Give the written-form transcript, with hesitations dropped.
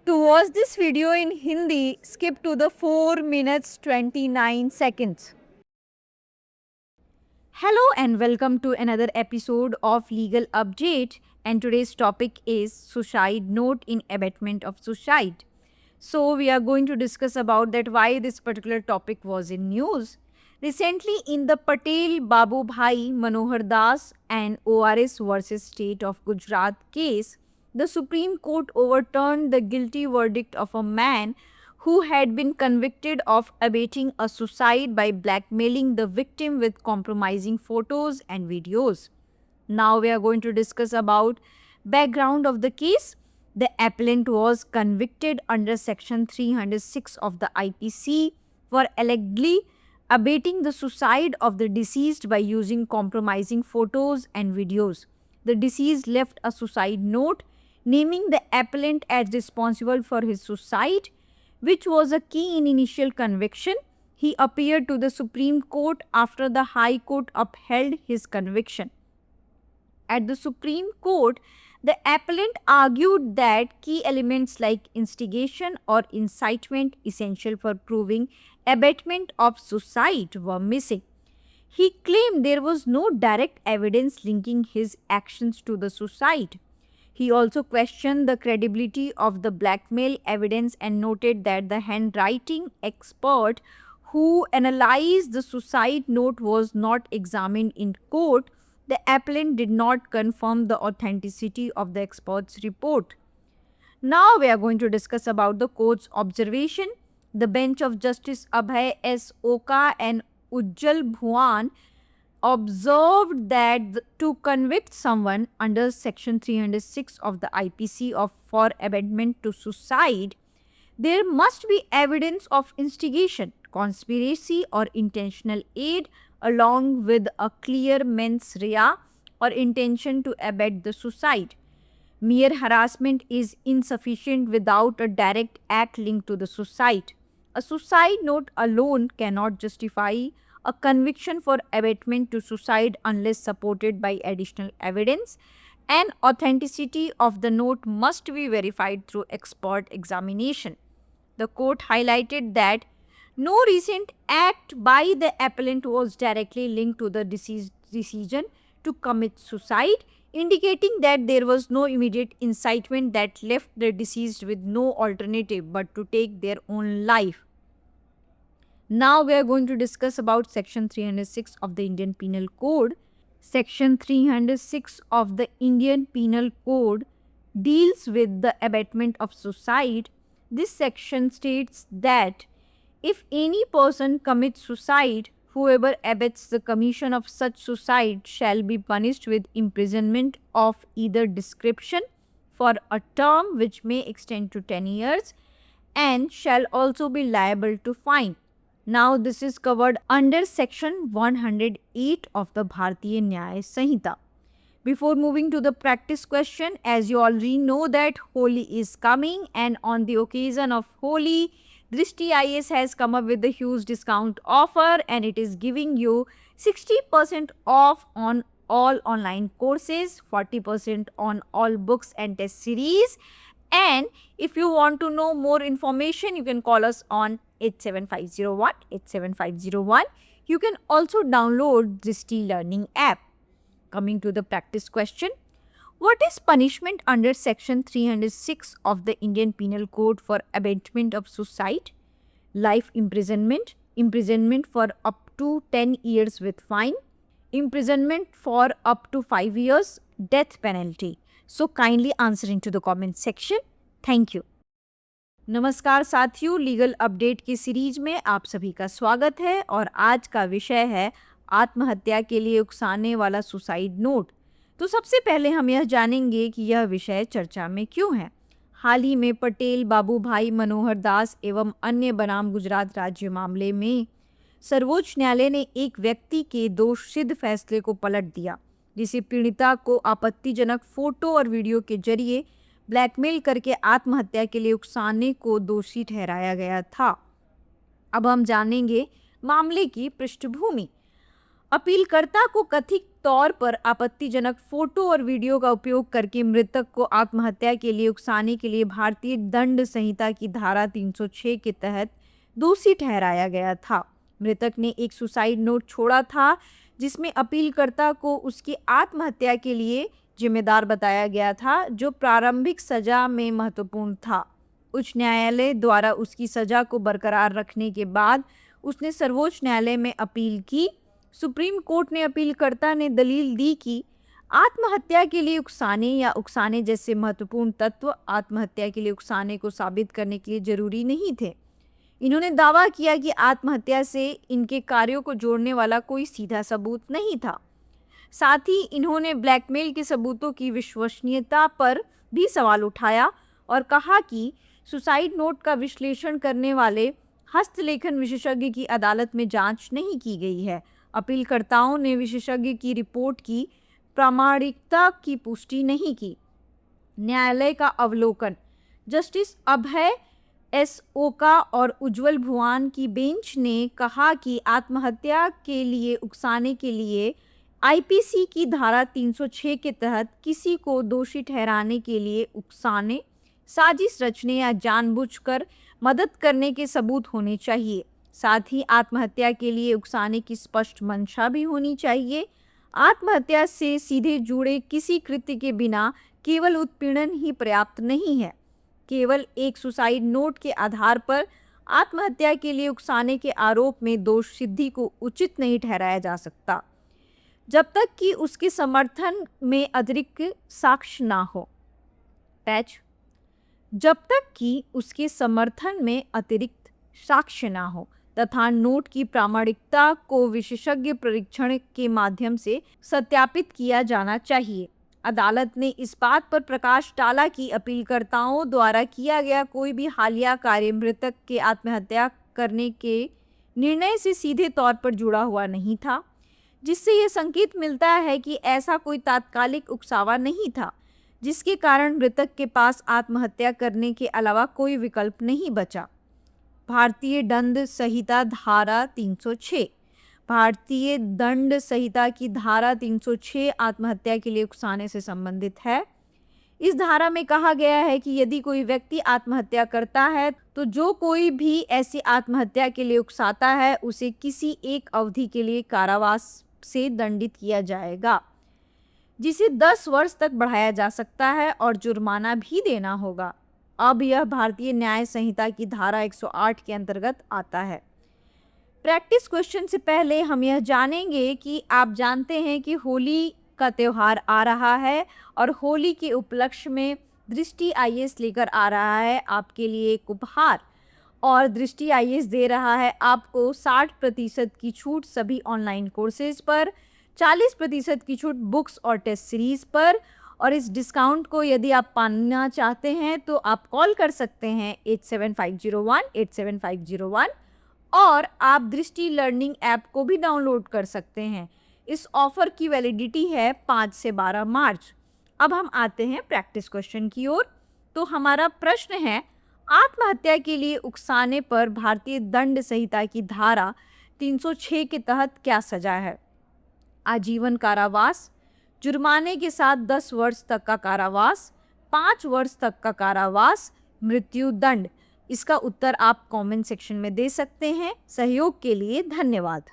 To watch this video in Hindi, skip to the 4 minutes 29 seconds. Hello and welcome to another episode of Legal Update, and today's topic is suicide note in abatement of suicide. So we are going to discuss about that why this particular topic was in news. Recently in the Patel Babu Bhai Manohar Das and ORS versus State of Gujarat case, the Supreme Court overturned the guilty verdict of a man who had been convicted of abetting a suicide by blackmailing the victim with compromising photos and videos. Now we are going to discuss about background of the case. The appellant was convicted under section 306 of the IPC for allegedly abetting the suicide of the deceased by using compromising photos and videos. The deceased left a suicide note naming the appellant as responsible for his suicide, which was a key in initial conviction. He appeared to the Supreme Court after the High Court upheld his conviction. At the Supreme Court, the appellant argued that key elements like instigation or incitement essential for proving abatement of suicide were missing. He claimed there was no direct evidence linking his actions to the suicide. He also questioned the credibility of the blackmail evidence and noted that the handwriting expert who analyzed the suicide note was not examined in court. The appellant did not confirm the authenticity of the expert's report. Now we are going to discuss about the court's observation. The bench of Justice Abhay S. Oka and Ujjal Bhuan observed that to convict someone under section 306 of the IPC of for abetment to suicide, there must be evidence of instigation, conspiracy or intentional aid along with a clear mens rea or intention to abet the suicide. Mere harassment is insufficient without a direct act linked to the suicide. A suicide note alone cannot justify a conviction for abatement to suicide unless supported by additional evidence, and authenticity of the note must be verified through expert examination. The court highlighted that no recent act by the appellant was directly linked to the deceased's decision to commit suicide, indicating that there was no immediate incitement that left the deceased with no alternative but to take their own life. Now we are going to discuss about section 306 of the Indian Penal Code. Section 306 of the Indian Penal Code deals with the abatement of suicide. This section states that if any person commits suicide, whoever abets the commission of such suicide shall be punished with imprisonment of either description for a term which may extend to 10 years and shall also be liable to fine. Now this is covered under section 108 of the Bharatiya Nyaya Sanhita. Before moving to the practice question, as you already know that Holi is coming, and on the occasion of Holi, Drishti IAS has come up with a huge discount offer and it is giving you 60% off on all online courses, 40% on all books and test series. And if you want to know more information, you can call us on 87501. You can also download Drishti Learning app. Coming to the practice question, what is punishment under section 306 of the Indian Penal Code for abatement of suicide? Life imprisonment, imprisonment for up to 10 years with fine, imprisonment for up to 5 years, death penalty. So kindly answer into the comment section. Thank you. नमस्कार साथियों, legal update की series में आप सभी का स्वागत है और आज का विषय है आत्महत्या के लिए उकसाने वाला सुसाइड नोट। तो सबसे पहले हम यह जानेंगे कि यह विषय चर्चा में क्यों है। हाल ही में पटेल बाबू भाई मनोहर दास एवं अन्य बनाम गुजरात राज्य मामले में सर्वोच्च न्यायालय ने एक व्यक्ति के दोषसिद्ध फैसले को पलट दिया, जिसे पीड़िता को आपत्तिजनक फोटो और वीडियो के जरिए ब्लैकमेल करके आत्महत्या के लिए उकसाने को दोषी ठहराया गया था। अब हम जानेंगे मामले की पृष्ठभूमि। अपीलकर्ता को कथित तौर पर आपत्तिजनक फोटो और वीडियो का उपयोग करके मृतक को आत्महत्या के लिए उकसाने के लिए भारतीय दंड संहिता की धारा 306 के तहत दोषी ठहराया गया था। मृतक ने एक सुसाइड नोट छोड़ा था जिसमें अपीलकर्ता को उसकी आत्महत्या के लिए जिम्मेदार बताया गया था, जो प्रारंभिक सजा में महत्वपूर्ण था। उच्च न्यायालय द्वारा उसकी सजा को बरकरार रखने के बाद उसने सर्वोच्च न्यायालय में अपील की। सुप्रीम कोर्ट ने अपीलकर्ता ने दलील दी कि आत्महत्या के लिए उकसाने या उकसाने जैसे महत्वपूर्ण तत्व आत्महत्या के लिए उकसाने को साबित करने के लिए जरूरी नहीं थे। इन्होंने दावा किया कि आत्महत्या से इनके कार्यों को जोड़ने वाला कोई सीधा सबूत नहीं था। साथ ही इन्होंने ब्लैकमेल के सबूतों की विश्वसनीयता पर भी सवाल उठाया और कहा कि सुसाइड नोट का विश्लेषण करने वाले हस्तलेखन विशेषज्ञ की अदालत में जांच नहीं की गई है। अपीलकर्ताओं ने विशेषज्ञ की रिपोर्ट की प्रामाणिकता की पुष्टि नहीं की। न्यायालय का अवलोकन। जस्टिस अभय एस ओका और उज्जवल भुआन की बेंच ने कहा कि आत्महत्या के लिए उकसाने के लिए आईपीसी की धारा 306 के तहत किसी को दोषी ठहराने के लिए उकसाने, साजिश रचने या जानबूझकर मदद करने के सबूत होने चाहिए। साथ ही आत्महत्या के लिए उकसाने की स्पष्ट मंशा भी होनी चाहिए। आत्महत्या से सीधे जुड़े किसी कृत्य के बिना केवल उत्पीड़न ही पर्याप्त नहीं है। केवल एक सुसाइड नोट के आधार पर आत्महत्या के लिए उकसाने के आरोप में दोष सिद्धि को उचित नहीं ठहराया जा सकता जब तक कि उसके समर्थन में अतिरिक्त साक्ष्य ना हो। पैच। जब तक कि उसके समर्थन में अतिरिक्त साक्ष्य ना हो तथा नोट की प्रामाणिकता को विशेषज्ञ परीक्षण के माध्यम से सत्यापित किया जाना चाहिए। अदालत ने इस बात पर प्रकाश डाला कि अपीलकर्ताओं द्वारा किया गया कोई भी हालिया कार्य मृतक के आत्महत्या करने के निर्णय से सीधे तौर पर जुड़ा हुआ नहीं था, जिससे यह संकेत मिलता है कि ऐसा कोई तात्कालिक उकसावा नहीं था जिसके कारण मृतक के पास आत्महत्या करने के अलावा कोई विकल्प नहीं बचा। भारतीय दंड संहिता धारा 306। भारतीय दंड संहिता की धारा 306 आत्महत्या के लिए उकसाने से संबंधित है। इस धारा में कहा गया है कि यदि कोई व्यक्ति आत्महत्या करता है तो जो कोई भी ऐसी आत्महत्या के लिए उकसाता है उसे किसी एक अवधि के लिए कारावास से दंडित किया जाएगा, जिसे 10 वर्ष तक बढ़ाया जा सकता है और जुर्माना भी देना होगा। अब यह भारतीय न्याय संहिता की धारा 108 के अंतर्गत आता है। प्रैक्टिस क्वेश्चन से पहले हम यह जानेंगे कि आप जानते हैं कि होली का त्यौहार आ रहा है और होली के उपलक्ष्य में दृष्टि आईएएस लेकर आ रहा है आपके लिए एक उपहार, और दृष्टि आईएएस दे रहा है आपको 60% की छूट सभी ऑनलाइन कोर्सेज पर, 40% की छूट बुक्स और टेस्ट सीरीज़ पर। और इस डिस्काउंट को यदि आप पाना चाहते हैं तो आप कॉल कर सकते हैं 8750187501 और आप दृष्टि लर्निंग ऐप को भी डाउनलोड कर सकते हैं। इस ऑफर की वैलिडिटी है 5 से 12 मार्च। अब हम आते हैं प्रैक्टिस क्वेश्चन की ओर। तो हमारा प्रश्न है, आत्महत्या के लिए उकसाने पर भारतीय दंड संहिता की धारा 306 के तहत क्या सजा है? आजीवन कारावास, जुर्माने के साथ 10 वर्ष तक का कारावास, 5 वर्ष तक का कारावास, मृत्यु दंड। इसका उत्तर आप कमेंट सेक्शन में दे सकते हैं। सहयोग के लिए धन्यवाद।